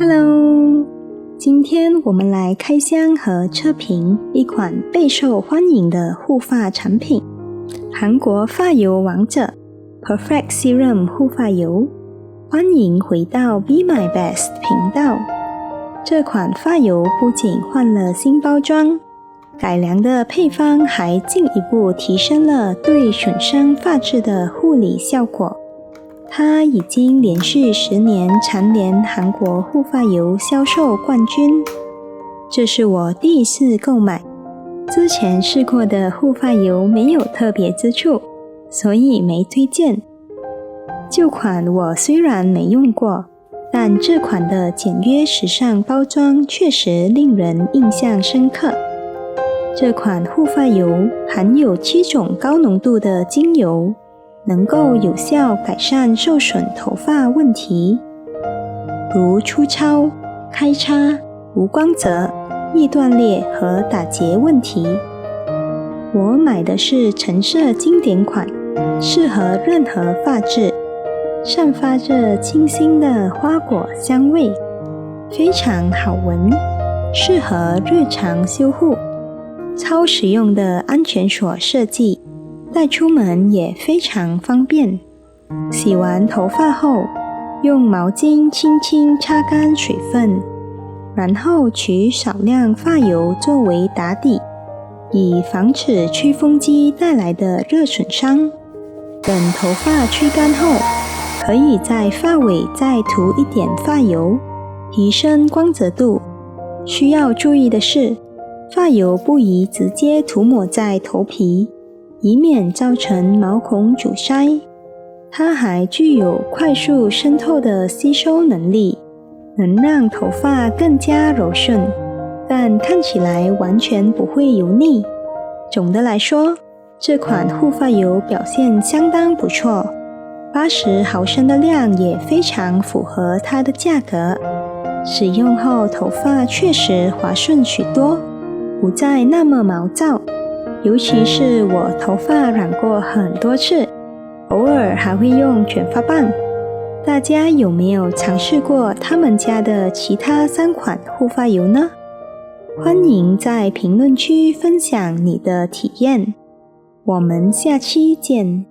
Hello， 今天我们来开箱和测评一款备受欢迎的护发产品——韩国发油王者 Perfect Serum 护发油。欢迎回到 Be My Best 频道。这款发油不仅换了新包装，改良的配方还进一步提升了对损伤发质的护理效果。它已经连续10年蝉联韩国护发油销售冠军。这是我第一次购买，之前试过的护发油没有特别之处，所以没推荐。旧款我虽然没用过，但这款的简约时尚包装确实令人印象深刻。这款护发油含有7种高浓度的精油，能够有效改善受损头发问题，如粗糙、开叉、无光泽、易断裂和打结问题。我买的是橙色经典款，适合任何发质，散发着清新的花果香味，非常好闻，适合日常修护。超实用的安全锁设计，带出门也非常方便。洗完头发后，用毛巾轻轻擦干水分，然后取少量发油作为打底，以防止吹风机带来的热损伤。等头发吹干后，可以在发尾再涂一点发油，提升光泽度。需要注意的是，发油不宜直接涂抹在头皮，以免造成毛孔阻塞。它还具有快速渗透的吸收能力，能让头发更加柔顺，但看起来完全不会油腻。总的来说，这款护发油表现相当不错，80毫升的量也非常符合它的价格。使用后头发确实滑顺许多，不再那么毛躁。尤其是我头发染过很多次，偶尔还会用卷发棒。大家有没有尝试过他们家的其他3款护发油呢？欢迎在评论区分享你的体验。我们下期见。